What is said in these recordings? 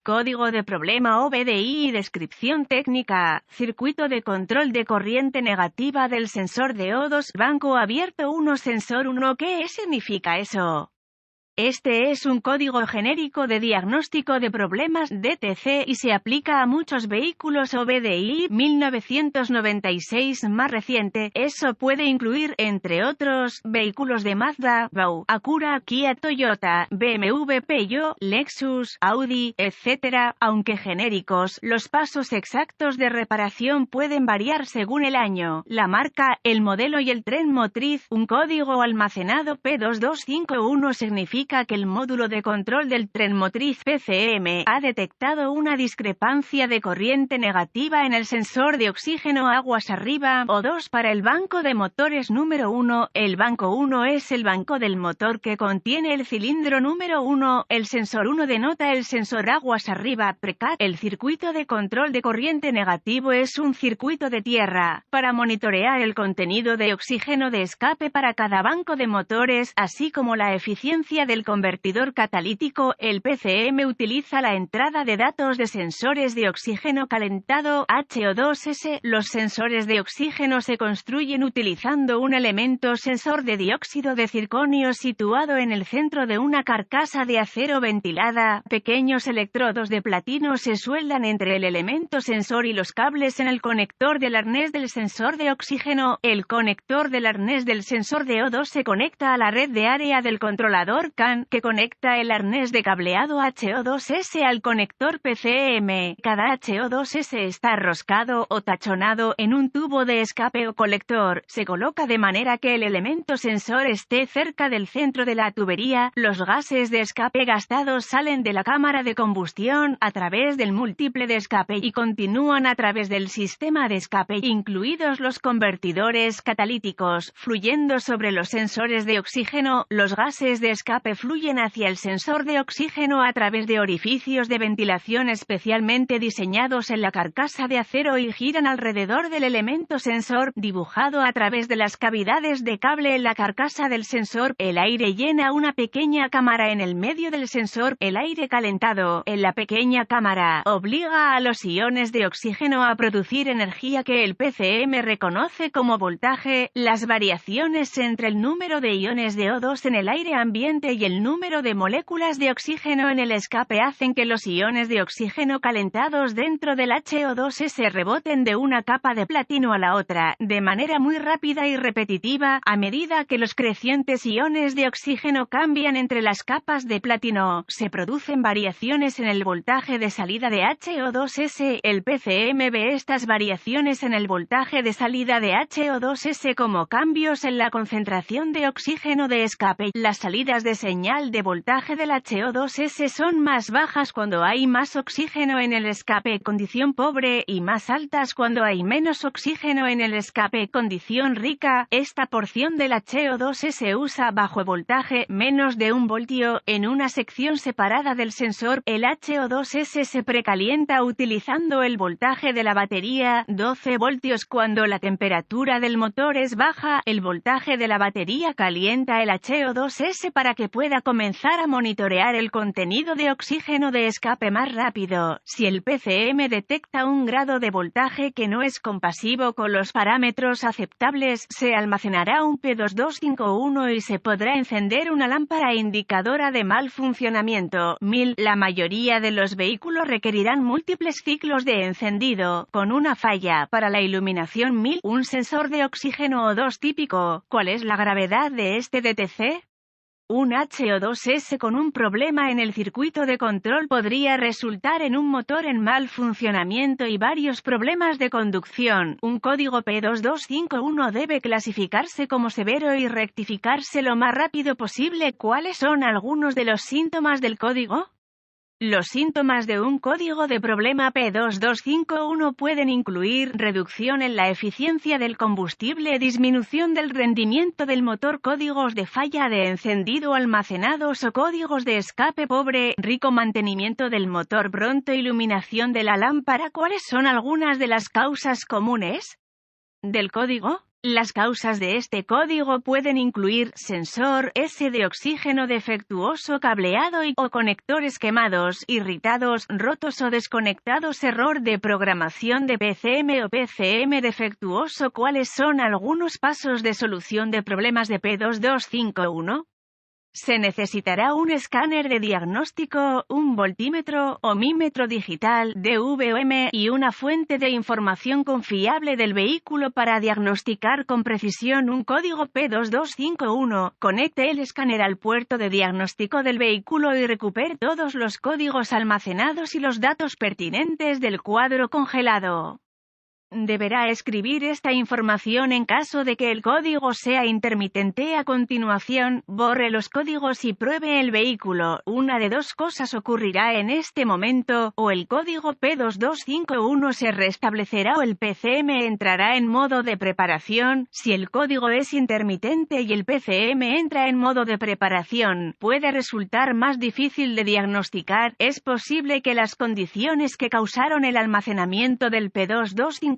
Código de problema OBDI y descripción técnica. Circuito de control de corriente negativa del sensor de O2. Banco abierto 1 sensor 1. ¿Qué significa eso? Este es un código genérico de diagnóstico de problemas DTC y se aplica a muchos vehículos OBDI 1996 más reciente. Eso puede incluir, entre otros, vehículos de Mazda, Bau, Acura, Kia, Toyota, BMW, Peugeot, Lexus, Audi, etc. Aunque genéricos, los pasos exactos de reparación pueden variar según el año, la marca, el modelo y el tren motriz. Un código almacenado P2251 significa que el módulo de control del tren motriz PCM ha detectado una discrepancia de corriente negativa en el sensor de oxígeno aguas arriba, O2 para el banco de motores número 1. El banco 1 es el banco del motor que contiene el cilindro número 1. El sensor 1 denota el sensor aguas arriba, PRECAT. El circuito de control de corriente negativo es un circuito de tierra para monitorear el contenido de oxígeno de escape para cada banco de motores, así como la eficiencia del convertidor catalítico. El PCM utiliza la entrada de datos de sensores de oxígeno calentado HO2S. Los sensores de oxígeno se construyen utilizando un elemento sensor de dióxido de circonio situado en el centro de una carcasa de acero ventilada. Pequeños electrodos de platino se sueldan entre el elemento sensor y los cables en el conector del arnés del sensor de oxígeno. El conector del arnés del sensor de O2 se conecta a la red de área del controlador CAN, que conecta el arnés de cableado HO2S al conector PCM. Cada HO2S está roscado o tachonado en un tubo de escape o colector. Se coloca de manera que el elemento sensor esté cerca del centro de la tubería. Los gases de escape gastados salen de la cámara de combustión a través del múltiple de escape y continúan a través del sistema de escape, incluidos los convertidores catalíticos, fluyendo sobre los sensores de oxígeno. Los gases de escape fluyen hacia el sensor de oxígeno a través de orificios de ventilación especialmente diseñados en la carcasa de acero y giran alrededor del elemento sensor, dibujado a través de las cavidades de cable en la carcasa del sensor. El aire llena una pequeña cámara en el medio del sensor. El aire calentado en la pequeña cámara obliga a los iones de oxígeno a producir energía que el PCM reconoce como voltaje. Las variaciones entre el número de iones de O2 en el aire ambiente y el número de moléculas de oxígeno en el escape hacen que los iones de oxígeno calentados dentro del HO2S reboten de una capa de platino a la otra, de manera muy rápida y repetitiva, a medida que los crecientes iones de oxígeno cambian entre las capas de platino. Se producen variaciones en el voltaje de salida de HO2S. El PCM ve estas variaciones en el voltaje de salida de HO2S como cambios en la concentración de oxígeno de escape. Las salidas de señal de voltaje del HO2S son más bajas cuando hay más oxígeno en el escape, condición pobre, y más altas cuando hay menos oxígeno en el escape, condición rica. Esta porción del HO2S usa bajo voltaje, menos de 1 voltio, en una sección separada del sensor. El HO2S se precalienta utilizando el voltaje de la batería, 12 voltios. Cuando la temperatura del motor es baja, el voltaje de la batería calienta el HO2S para que pueda comenzar a monitorear el contenido de oxígeno de escape más rápido. Si el PCM detecta un grado de voltaje que no es compasivo con los parámetros aceptables, se almacenará un P2251 y se podrá encender una lámpara indicadora de mal funcionamiento. La mayoría de los vehículos requerirán múltiples ciclos de encendido, con una falla. Para la iluminación un sensor de oxígeno O2 típico. ¿Cuál es la gravedad de este DTC? Un HO2S con un problema en el circuito de control podría resultar en un motor en mal funcionamiento y varios problemas de conducción. Un código P2251 debe clasificarse como severo y rectificarse lo más rápido posible. ¿Cuáles son algunos de los síntomas del código? Los síntomas de un código de problema P2251 pueden incluir reducción en la eficiencia del combustible, disminución del rendimiento del motor, códigos de falla de encendido almacenados o códigos de escape pobre, rico mantenimiento del motor, pronto iluminación de la lámpara. ¿Cuáles son algunas de las causas comunes del código? Las causas de este código pueden incluir sensor S de oxígeno defectuoso, cableado o conectores quemados, irritados, rotos o desconectados, error de programación de PCM o PCM defectuoso. ¿Cuáles son algunos pasos de solución de problemas de P2251? Se necesitará un escáner de diagnóstico, un voltímetro, ohmímetro digital, DVOM, y una fuente de información confiable del vehículo para diagnosticar con precisión un código P2251. Conecte el escáner al puerto de diagnóstico del vehículo y recupere todos los códigos almacenados y los datos pertinentes del cuadro congelado. Deberá escribir esta información en caso de que el código sea intermitente. A continuación, borre los códigos y pruebe el vehículo. Una de dos cosas ocurrirá en este momento: o el código P2251 se restablecerá o el PCM entrará en modo de preparación. Si el código es intermitente y el PCM entra en modo de preparación, puede resultar más difícil de diagnosticar. Es posible que las condiciones que causaron el almacenamiento del P2251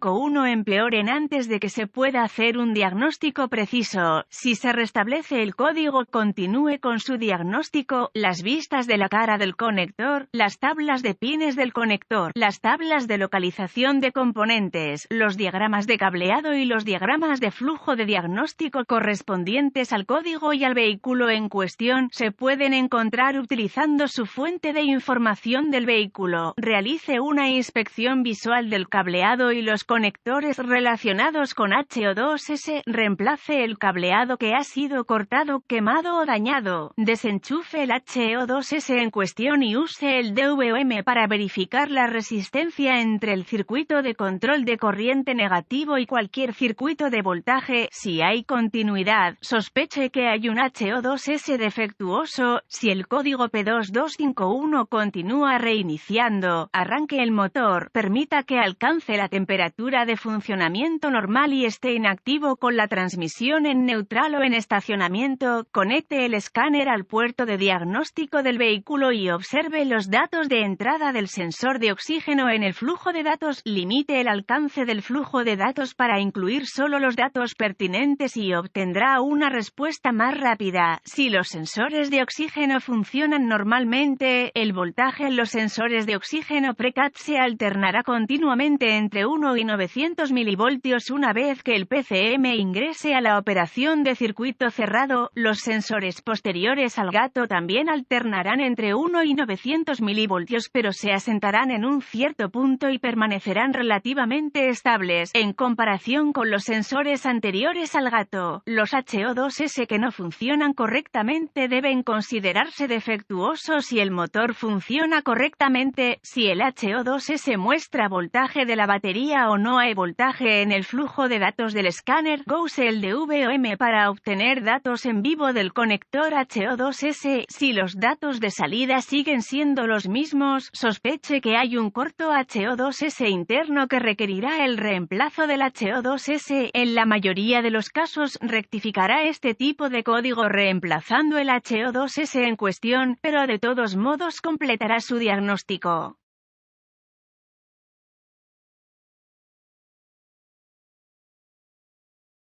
empeoren antes de que se pueda hacer un diagnóstico preciso. Si se restablece el código, continúe con su diagnóstico. Las vistas de la cara del conector, las tablas de pines del conector, las tablas de localización de componentes, los diagramas de cableado y los diagramas de flujo de diagnóstico correspondientes al código y al vehículo en cuestión se pueden encontrar utilizando su fuente de información del vehículo. Realice una inspección visual del cableado y los conectores relacionados con HO2S, reemplace el cableado que ha sido cortado, quemado o dañado, desenchufe el HO2S en cuestión y use el DVOM para verificar la resistencia entre el circuito de control de corriente negativo y cualquier circuito de voltaje. Si hay continuidad, sospeche que hay un HO2S defectuoso. Si el código P2251 continúa reiniciando, arranque el motor, permita que alcance la temperatura de funcionamiento normal y esté inactivo con la transmisión en neutral o en estacionamiento. Conecte el escáner al puerto de diagnóstico del vehículo y observe los datos de entrada del sensor de oxígeno en el flujo de datos. Limite el alcance del flujo de datos para incluir solo los datos pertinentes y obtendrá una respuesta más rápida. Si los sensores de oxígeno funcionan normalmente, el voltaje en los sensores de oxígeno precat se alternará continuamente entre 1 y 900 milivoltios. Una vez que el PCM ingrese a la operación de circuito cerrado, los sensores posteriores al gato también alternarán entre 1 y 900 milivoltios, pero se asentarán en un cierto punto y permanecerán relativamente estables en comparación con los sensores anteriores al gato. Los HO2S que no funcionan correctamente deben considerarse defectuosos si el motor funciona correctamente. Si el HO2S muestra voltaje de la batería o no hay voltaje en el flujo de datos del escáner, use el DVOM para obtener datos en vivo del conector HO2S. Si los datos de salida siguen siendo los mismos, sospeche que hay un corto HO2S interno que requerirá el reemplazo del HO2S. En la mayoría de los casos, rectificará este tipo de código reemplazando el HO2S en cuestión, pero de todos modos completará su diagnóstico.